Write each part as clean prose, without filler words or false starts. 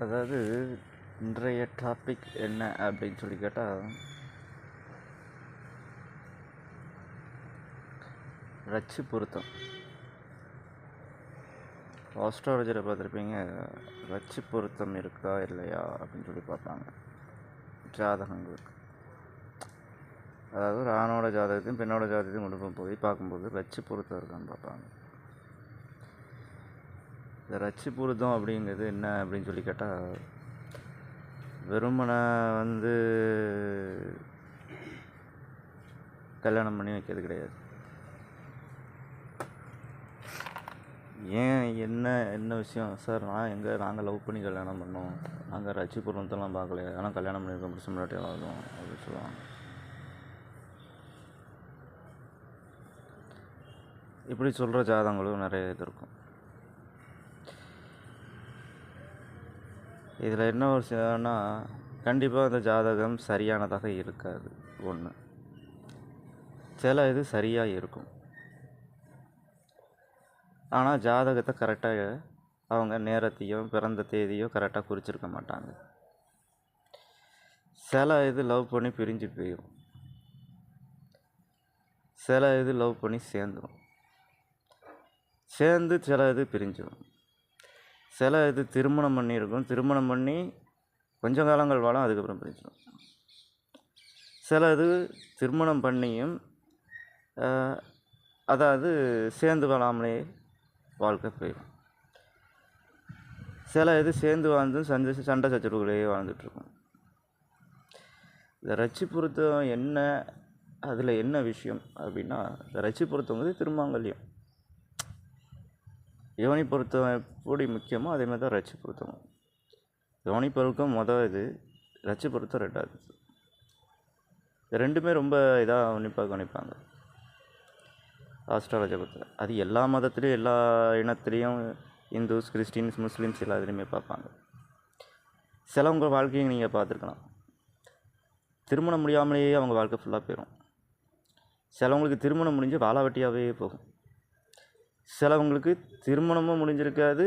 அதாவது இன்றைய டாபிக் என்ன அப்படின்னு சொல்லி கேட்டால், ரட்சி பொருத்தம். ஆஸ்ட்ராலஜரை பார்த்துருப்பீங்க, ரட்சி பொருத்தம் இருக்கா இல்லையா அப்படின்னு சொல்லி பார்ப்பாங்க ஜாதகங்களுக்கு. அதாவது ஒரு ஆணோட ஜாதகத்தையும் பெண்ணோட ஜாதகத்தையும் கொண்டு போய் பார்க்கும்போது ரட்சி பொருத்தம் இருக்கான்னு பார்ப்பாங்க. இந்த ரட்சி பொருத்தம் அப்படிங்கிறது என்ன அப்படின்னு சொல்லி கேட்டால், வெறுமனை கல்யாணம் பண்ணி வைக்கிறது கிடையாது. ஏன் என்ன விஷயம் சார்? நாங்கள் லவ் பண்ணி கல்யாணம் பண்ணோம், நாங்கள் ரட்சி பொருத்தம்லாம் பார்க்கல, ஆனால் கல்யாணம் பண்ணியிருக்கோம், புருஷன் முன்னாடி ஆகும் அப்படின்னு சொல்லுவாங்க. இப்படி சொல்கிற ஜாதகங்களும் நிறைய இது இருக்கும். இதில் என்ன ஒரு விஷயம்னா, கண்டிப்பாக அந்த ஜாதகம் சரியானதாக இருக்காது. ஒன்று, சில இது சரியாக இருக்கும், ஆனால் ஜாதகத்தை கரெக்டாக அவங்க நேரத்தையும் பிறந்த தேதியும் கரெக்டாக குறிச்சிருக்க மாட்டாங்க. சில இது லவ் பண்ணி பிரிஞ்சு போயிடும், சில இது லவ் பண்ணி சேர்ந்து சில இது பிரிஞ்சிடும். சில இது திருமணம் பண்ணியிருக்கும், திருமணம் பண்ணி கொஞ்சம் காலங்கள் வாழும், அதுக்கப்புறம் பிரிஞ்சிடும். சில இது திருமணம் பண்ணியும் அதாவது சேர்ந்து வாழாமலே வாழ்க்கை போயிடும். சில இது சேர்ந்து வாழ்ந்து சண்டை சச்சரவுகளையே வாழ்ந்துட்டுருக்கும். இந்த ரட்சி பொருத்தம் என்ன, அதில் என்ன விஷயம் அப்படின்னா, இந்த ரட்சி பொருத்தம் திருமாங்கல்யம். யோனி பொருத்தம் எப்படி முக்கியமோ அதே மாதிரி தான் ரட்சி பொருத்தம். யோனி பொருத்தம் இது, ரட்சி பொருத்தம் ரெண்டாவது. ரெண்டுமே ரொம்ப இதாக கவனிப்பாங்க ஆஸ்ட்ராலஜி பொறுத்த. அது எல்லா மதத்துலேயும் எல்லா இனத்துலேயும் இந்துஸ், கிறிஸ்டின்ஸ், முஸ்லீம்ஸ் எல்லாத்துலேயுமே பார்ப்பாங்க. சிலவங்க வாழ்க்கையை நீங்கள் பார்த்துருக்கலாம், திருமணம் முடியாமலேயே அவங்க வாழ்க்கை ஃபுல்லாக போயிடும். சிலவங்களுக்கு திருமணம் முடிஞ்சு வாழாவட்டியாகவே போகும். சிலவங்களுக்கு திருமணமும் முடிஞ்சிருக்காது,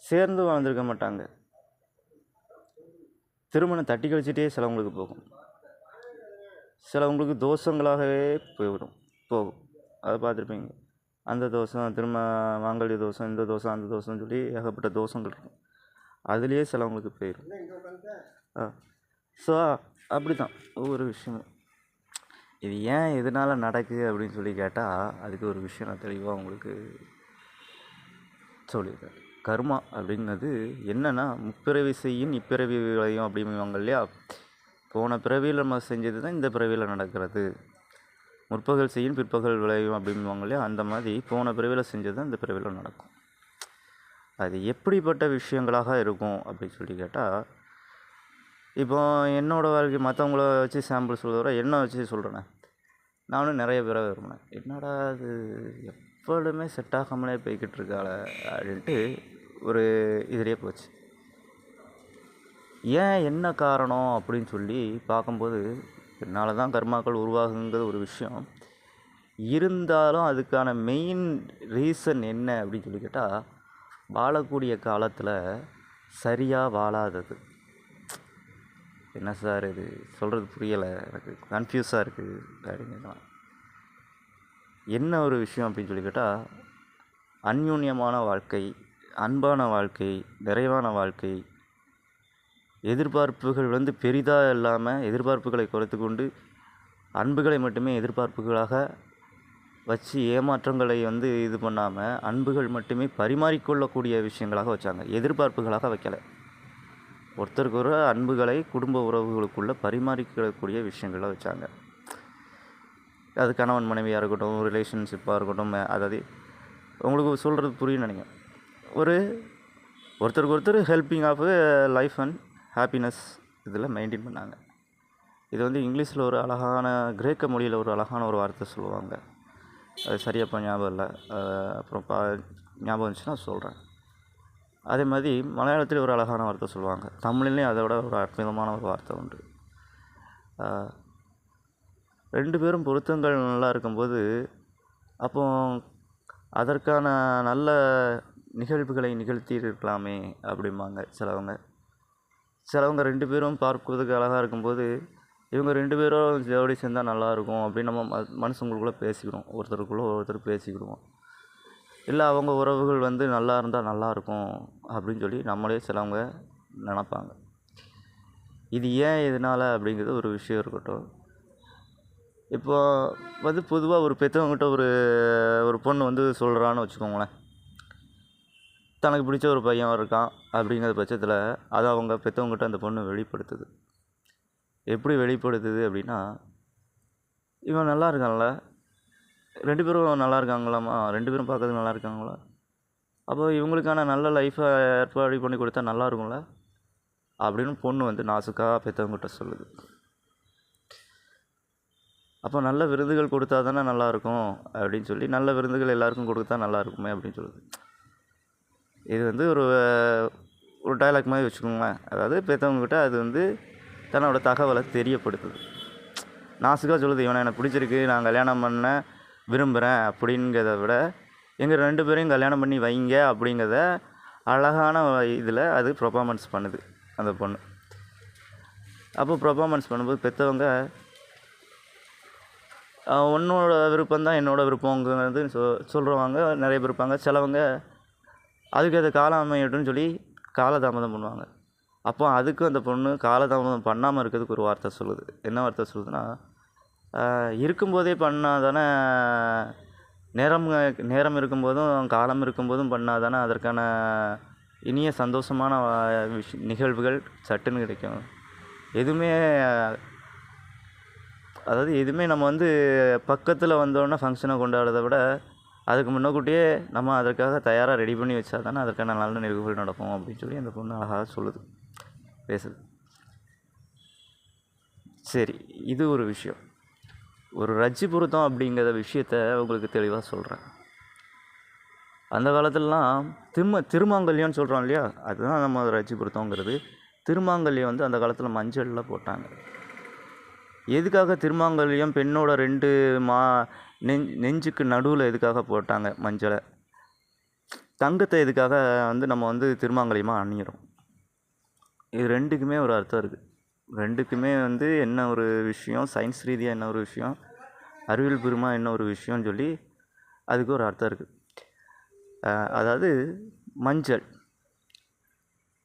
சேர்ந்து வாழ்ந்துருக்க மாட்டாங்க, திருமணம் தட்டி கழிச்சிட்டே சிலவங்களுக்கு போகும். சிலவங்களுக்கு தோஷங்களாகவே போகும். அதை பார்த்துருப்பீங்க. அந்த தோஷம், மாங்கல்ய தோஷம், இந்த தோஷம், அந்த தோஷம்னு சொல்லி ஏகப்பட்ட தோஷங்கள் இருக்கும். அதுலேயே சிலவங்களுக்கு போயிடும். ஸோ அப்படி தான் ஒவ்வொரு விஷயமும். இது ஏன் எதனால் நடக்குது அப்படின்னு சொல்லி கேட்டால், அதுக்கு ஒரு விஷயம் நான் தெளிவாக உங்களுக்கு சொல்லியிருக்கேன். கர்மா அப்படிங்கிறது என்னென்னா, முப்பிறவி செய்யும் இப்பிறவி விளையும் அப்படிங்குவாங்க இல்லையா. போன பிறவியில் நம்ம செஞ்சது தான் இந்த பிறவியில் நடக்கிறது. முற்பகல் செய்யும் பிற்பகல் விளையும் அப்படிங்குவாங்க இல்லையா. அந்த மாதிரி போன பிறவியில் செஞ்சது தான் இந்த பிறவியில் நடக்கும். அது எப்படிப்பட்ட விஷயங்களாக இருக்கும் அப்படின்னு சொல்லி கேட்டால், இப்போ என்னோடய வாழ்க்கை மற்றவங்கள வச்சு சாம்பிள் சொல்கிறத என்ன வச்சு சொல்கிறேனே, நானும் நிறைய பேரை விரும்பினேன். என்னடா அது எப்பொழுதுமே செட் ஆகாமலே போய்கிட்டு இருக்காள அப்படின்ட்டு ஒரு இதிலே போச்சு. ஏன் என்ன காரணம் அப்படின்னு சொல்லி பார்க்கும்போது, என்னால் தான் கர்மாக்கள் உருவாகுங்கிறது ஒரு விஷயம் இருந்தாலும், அதுக்கான மெயின் ரீசன் என்ன அப்படின்னு சொல்லி கேட்டால், வாழக்கூடிய காலத்தில் சரியாக வாழாதது. என்ன சார் இது சொல்கிறது புரியலை, எனக்கு கன்ஃபியூஸாக இருக்குது அப்படின்னா, என்ன ஒரு விஷயம் அப்படின்னு சொல்லி கேட்டால், அந்யோன்யமான வாழ்க்கை, அன்பான வாழ்க்கை, நிறைவான வாழ்க்கை, எதிர்பார்ப்புகள் பெரிதாக இல்லாமல் எதிர்பார்ப்புகளை குறைத்து கொண்டு அன்புகளை மட்டுமே எதிர்பார்ப்புகளாக வச்சு ஏமாற்றங்களை இது பண்ணாமல் அன்புகள் மட்டுமே பரிமாறிக்கொள்ளக்கூடிய விஷயங்களாக வச்சாங்க, எதிர்பார்ப்புகளாக வைக்கலை. ஒருத்தருக்கு ஒரு அன்புகளை குடும்ப உறவுகளுக்குள்ளே பரிமாறிக்கக்கூடிய விஷயங்களாக வச்சாங்க. அது கணவன் மனைவியாக இருக்கட்டும், ரிலேஷன்ஷிப்பாக இருக்கட்டும், அதாவது உங்களுக்கு சொல்கிறது புரியும்னு நினைக்கிறேன். ஒருத்தருக்கு ஒருத்தர் helping of life and happiness இதில் மெயின்டைன் பண்ணாங்க. இது இங்கிலீஷில் ஒரு அழகான, கிரேக்க மொழியில் ஒரு அழகான ஒரு வார்த்தை சொல்லுவாங்க. அது சரியாக ஞாபகம் இல்லை, அப்புறம் ஞாபகம் இருந்துச்சுன்னா சொல்கிறேன். அதே மாதிரி மலையாளத்தில் ஒரு அழகான வார்த்தை சொல்லுவாங்க, தமிழ்லேயும் அதை விட ஒரு அற்புதமான ஒரு வார்த்தை உண்டு. ரெண்டு பேரும் பொருத்தங்கள் நல்லா இருக்கும்போது, அப்போ அதற்கான நல்ல நிகழ்வுகளை நிகழ்த்தியிருக்கலாமே அப்படிம்பாங்க சிலவங்க 2 பேரும் பார்ப்பதற்கு அழகாக இருக்கும்போது இவங்க 2 பேரும் ஜோடி சேர்ந்தால் நல்லாயிருக்கும் அப்படின்னு நம்ம மனுஷங்களுக்குள்ளே பேசிக்கிடுவோம், ஒருத்தர் பேசிக்கிடுவோம். இல்லை அவங்க உறவுகள் வந்து நல்லா இருந்தால் நல்லாயிருக்கும் அப்படின்னு சொல்லி நம்மளே சிலவங்க நினப்பாங்க. இது ஏன் எதனால் அப்படிங்கிறது ஒரு விஷயம் இருக்கட்டும். இப்போ வந்து பொதுவாக ஒரு பெற்றவங்ககிட்ட ஒரு பொண்ணு வந்து சொல்கிறான்னு வச்சுக்கோங்களேன், தனக்கு பிடிச்ச ஒரு பையன் இருக்கான் அப்படிங்கிற பட்சத்தில் அதை அவங்க பெற்றவங்ககிட்ட அந்த பொண்ணு வெளிப்படுத்துது. எப்படி வெளிப்படுத்துது அப்படின்னா, இவன் நல்லா இருக்கான்ல, 2 பேரும் நல்லா இருக்காங்களாம்மா, 2 பேரும் பார்க்கறதுக்கு நல்லா இருக்காங்களா, அப்போ இவங்களுக்கான நல்ல லைஃப்பை ஏற்பாடு பண்ணி கொடுத்தா நல்லா இருக்கும்ல அப்படின்னு பொண்ணு வந்து நாசுக்காக பெற்றவங்ககிட்ட சொல்லுது. அப்போ நல்ல விருதுகள் கொடுத்தா தானே நல்லாயிருக்கும் அப்படின்னு சொல்லி நல்ல விருதுகள் எல்லாருக்கும் கொடுத்தா நல்லா இருக்குமே அப்படின்னு சொல்லுது. இது வந்து ஒரு டைலாக் மாதிரி வச்சுக்கோங்களேன். அதாவது பெற்றவங்ககிட்ட அது வந்து தன்னோட தகவலை தெரியப்படுத்துது. நாசுக்காக சொல்லுது, இவனை எனக்கு பிடிச்சிருக்கு, நான் கல்யாணம் பண்ண விரும்புகிறேன் அப்படிங்கிறத விட எங்கள் 2 பேரையும் கல்யாணம் பண்ணி வைங்க அப்படிங்கிறத அழகான இதில் அது பர்ஃபார்மன்ஸ் பண்ணுது அந்த பொண்ணு. அப்போ பர்ஃபார்மன்ஸ் பண்ணும்போது பெற்றவங்க உன்னோட விருப்பம் தான் என்னோட விருப்பங்கிறது சொல்கிறவங்க நிறைய பேர் இருப்பாங்க. சிலவங்க அதுக்கு அது காலம் அமையட்டும்னு சொல்லி காலதாமதம் பண்ணுவாங்க. அப்போ அதுக்கு அந்த பொண்ணு காலதாமதம் பண்ணாமல் இருக்கிறதுக்கு ஒரு வார்த்தை சொல்லுது. என்ன வார்த்தை சொல்லுதுன்னா, இருக்கும்போதே பண்ணால் தானே, நேரம் இருக்கும்போதும் காலம் இருக்கும்போதும் பண்ணால் தானே அதற்கான இனிய சந்தோஷமான நிகழ்வுகள் சட்டுன்னு கிடைக்கும். எதுவுமே நம்ம வந்து பக்கத்தில் வந்தோடனே ஃபங்க்ஷனை கொண்டாடுறத விட அதுக்கு முன்னக்கூட்டியே நம்ம அதற்காக தயாராக ரெடி பண்ணி வச்சா தானே அதற்கான நல்ல நிகழ்வுகள் நடக்கும் அப்படின்னு சொல்லி அந்த பொண்ணு அழகாக சொல்லுது, பேசுது. சரி, இது ஒரு விஷயம். ஒரு ரஜ்ஜி பொருத்தம் அப்படிங்கிற விஷயத்த உங்களுக்கு தெளிவாக சொல்கிறேன். அந்த காலத்துலலாம் திருமாங்கல்யம்னு சொல்கிறோம் இல்லையா, அதுதான் நம்ம ரஜ்ஜி பொருத்தங்கிறது. திருமாங்கல்யம் வந்து அந்த காலத்தில் மஞ்சளில் போட்டாங்க. எதுக்காக திருமாங்கல்யம் பெண்ணோட 2 நெஞ்சுக்கு நடுவில் எதுக்காக போட்டாங்க மஞ்சளை? தங்கத்தை எதுக்காக வந்து நம்ம வந்து திருமாங்கல்யமாக அணிகிறோம்? இது 2க்குமே ஒரு அர்த்தம் இருக்குது. 2க்குமே வந்து என்ன ஒரு விஷயம், சயின்ஸ் ரீதியாக என்ன ஒரு விஷயம், அறிவியல் பூர்வமாக என்ன ஒரு விஷயம்னு சொல்லி அதுக்கு ஒரு அர்த்தம் இருக்குது. அதாவது மஞ்சள்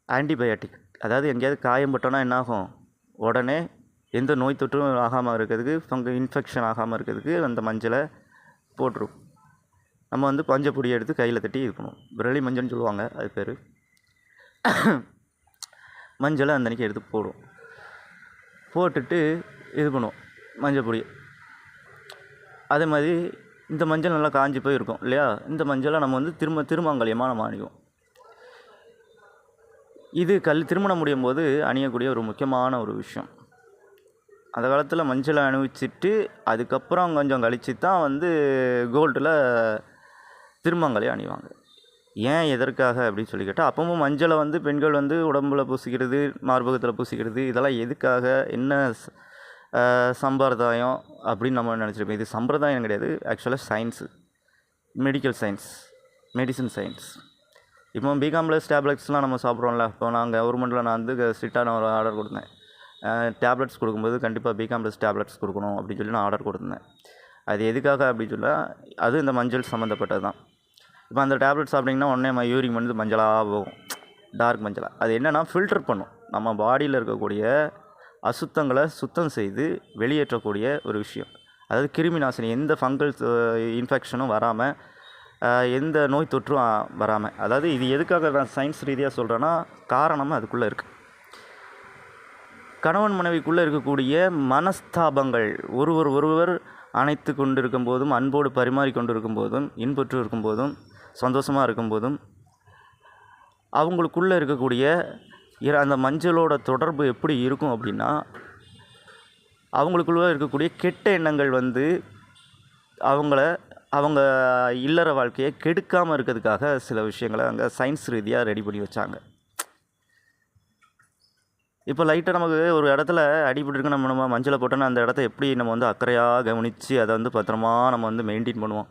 ஆன்டிபயாட்டிக். அதாவது எங்கேயாவது காயம் பட்டோன்னா என்னாகும், உடனே எந்த நோய் தொற்றும் ஆகாமல் இருக்கிறதுக்கு, இன்ஃபெக்ஷன் ஆகாமல் இருக்கிறதுக்கு அந்த மஞ்சளை போட்டுரும். நம்ம வந்து பஞ்சப்பொடியை எடுத்து கையில் தட்டி இது பண்ணுவோம். விரலி மஞ்சள்னு சொல்லுவாங்க, அது பேர். மஞ்சளை அந்த அன்றைக்கி எடுத்து போட்டுட்டு இது பண்ணுவோம் மஞ்சள் பொடியை. அதே மாதிரி இந்த மஞ்சள் நல்லா காஞ்சி போய் இருக்கும் இல்லையா, இந்த மஞ்சளை நம்ம வந்து திருமாங்கல்யமாக நம்ம அணிவோம். இது திருமணம் முடியும் போது அணியக்கூடிய ஒரு முக்கியமான ஒரு விஷயம். அந்த காலத்தில் மஞ்சளை அணிவிச்சிட்டு அதுக்கப்புறம் கொஞ்சம் கழித்து தான் வந்து கோல்டில் திருமாங்கல்யம் அணிவாங்க. ஏன் எதற்காக அப்படின்னு சொல்லி கேட்டால், அப்பவும் மஞ்சளை வந்து பெண்கள் வந்து உடம்புல பூசிக்கிறது, மார்பகத்தில் பூசிக்கிறது, இதெல்லாம் எதுக்காக, என்ன சம்பிரதாயம் அப்படின்னு நம்ம நினச்சிருக்கோம். இது சம்பிரதாயம் கிடையாது, ஆக்சுவலாக science, medical science, medicine science. இப்போ பிகாம்ப்ளஸ் டேப்லெட்ஸ்லாம் நம்ம சாப்பிட்றோம்ல. இப்போ நான் கவர்மெண்ட்டில் நான் வந்து ஸ்ட்ரிக்டான ஒரு ஆர்டர் கொடுத்தேன். டேப்லெட்ஸ் கொடுக்கும்போது கண்டிப்பாக பிகாம்ப்ளஸ் டேப்லெட்ஸ் கொடுக்கணும் அப்படின்னு சொல்லி நான் ஆர்டர் கொடுத்துருந்தேன். அது எதுக்காக அப்படின்னு சொன்னால், அது இந்த மஞ்சள் சம்மந்தப்பட்டது தான். இப்போ அந்த டேப்லெட் சாப்பிட்டிங்கன்னா உடனே யூரின் வந்து மஞ்சளாக போகும், டார்க் மஞ்சளாக. அது என்னென்னா ஃபில்டர் பண்ணும், நம்ம பாடியில் இருக்கக்கூடிய அசுத்தங்களை சுத்தம் செய்து வெளியேற்றக்கூடிய ஒரு விஷயம். அதாவது கிருமி நாசினி, எந்த ஃபங்கல் இன்ஃபெக்ஷனும் வராமல், எந்த நோய் தொற்றும் வராமல். அதாவது இது எதுக்காக நான் சயின்ஸ் ரீதியாக சொல்கிறேன்னா, காரணமும் அதுக்குள்ளே இருக்குது. கணவன் மனைவிக்குள்ளே இருக்கக்கூடிய மனஸ்தாபங்கள், ஒருவர் அணைத்து கொண்டு இருக்கும் போதும், அன்போடு பரிமாறி கொண்டு இருக்கும் போதும், இன்புற்று இருக்கும் போதும், சந்தோஷமாக இருக்கும் போதும், அவங்களுக்குள்ளே இருக்கக்கூடிய அந்த மஞ்சளோட தொடர்பு எப்படி இருக்கும் அப்படின்னா, அவங்களுக்குள்ளே இருக்கக்கூடிய கெட்ட எண்ணங்கள் வந்து அவங்க இல்லற வாழ்க்கையை கெடுக்காமல் இருக்கிறதுக்காக சில விஷயங்களை அங்கே சயின்ஸ் ரீதியாக ரெடி பண்ணி வச்சாங்க. இப்போ லைட்டாக நமக்கு ஒரு இடத்துல அடிபட்டுருக்கு, நம்ம மஞ்சளை போட்டோன்னா அந்த இடத்த எப்படி நம்ம வந்து அக்கறையாக கவனித்து அதை வந்து பத்திரமா நம்ம வந்து மெயின்டைன் பண்ணுவோம்.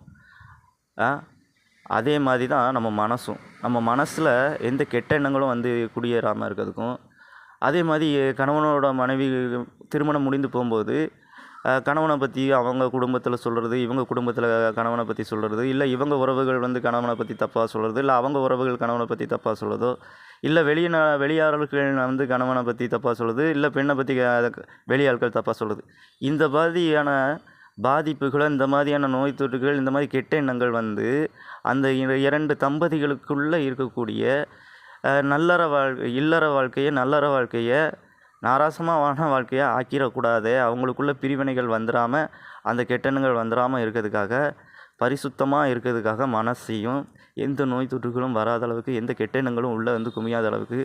அதே மாதிரி தான் நம்ம மனசும். நம்ம மனசில் எந்த கெட்ட எண்ணங்களும் வந்து குடியேறாமல் இருக்கிறதுக்கும், அதே மாதிரி கணவனோட மனைவி திருமணம் முடிந்து போகும்போது கணவனை பற்றி அவங்க குடும்பத்தில் சொல்கிறது, இவங்க குடும்பத்தில் கணவனை பற்றி சொல்கிறது, இல்லை இவங்க உறவுகள் வந்து கணவனை பற்றி தப்பாக சொல்கிறது, இல்லை அவங்க உறவுகள் கணவனை பற்றி தப்பாக சொல்கிறதோ, இல்லை வெளியாட்கள் வந்து கணவனை பற்றி தப்பாக சொல்லுது, இல்லை பெண்ணை பற்றி வெளியாட்கள் தப்பாக சொல்லுது. இந்த மாதிரியான பாதிப்புகளை, இந்த மாதிரியான நோய் தொற்றுகள், இந்த மாதிரி கெட்ட எண்ணங்கள் வந்து அந்த 2 தம்பதிகளுக்குள்ளே இருக்கக்கூடிய இல்லற வாழ்க்கையை நல்லற வாழ்க்கையை நாராசமான வாழ்க்கையை ஆக்கிடக்கூடாது. அவங்களுக்குள்ள பிரிவினைகள் வந்துடாமல், அந்த கெட்டெண்ணங்கள் வந்துடாமல் இருக்கிறதுக்காக, பரிசுத்தமாக இருக்கிறதுக்காக மனசையும் எந்த நோய் தொற்றுகளும் வராத அளவுக்கு, எந்த கெட்டெண்ணங்களும் உள்ளே வந்து குமியாத அளவுக்கு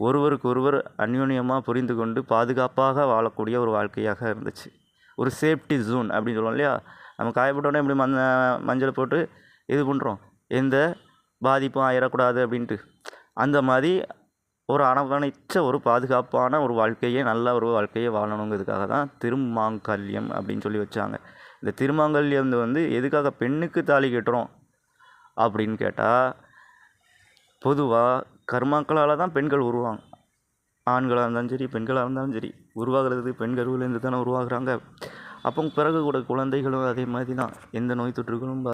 ஒருவருக்கொருவர் அந்யோன்யமாக புரிந்து கொண்டு பாதுகாப்பாக வாழக்கூடிய ஒரு வாழ்க்கையாக இருந்துச்சு. ஒரு சேஃப்டி ஜோன் அப்படின்னு சொல்லுவோம் இல்லையா? நம்ம காயப்பட்டோடனே இப்படி மஞ்சள் போட்டு இது பண்ணுறோம், எந்த பாதிப்பும் ஆயிடக்கூடாது அப்படின்ட்டு. அந்த மாதிரி ஒரு அரவணைச்ச ஒரு பாதுகாப்பான ஒரு வாழ்க்கையை, நல்ல ஒரு வாழ்க்கையை வாழணுங்கிறதுக்காக தான் திருமாங்கல்யம் அப்படின்னு சொல்லி வச்சாங்க. இந்த திருமாங்கல்யம் வந்து எதுக்காக பெண்ணுக்கு தாலி கட்டுறோம் அப்படின்னு கேட்டால், பொதுவாக கர்மாக்களால் தான் பெண்கள் உருவாங்க. ஆண்களாக இருந்தாலும் சரி, பெண்களாக இருந்தாலும் சரி, உருவாகிறது பெண் கருவிலேருந்து தானே உருவாகுறாங்க. அப்போ பிறகு கூட குழந்தைகளும் அதே மாதிரி தான், எந்த நோய் தொற்றுகளும்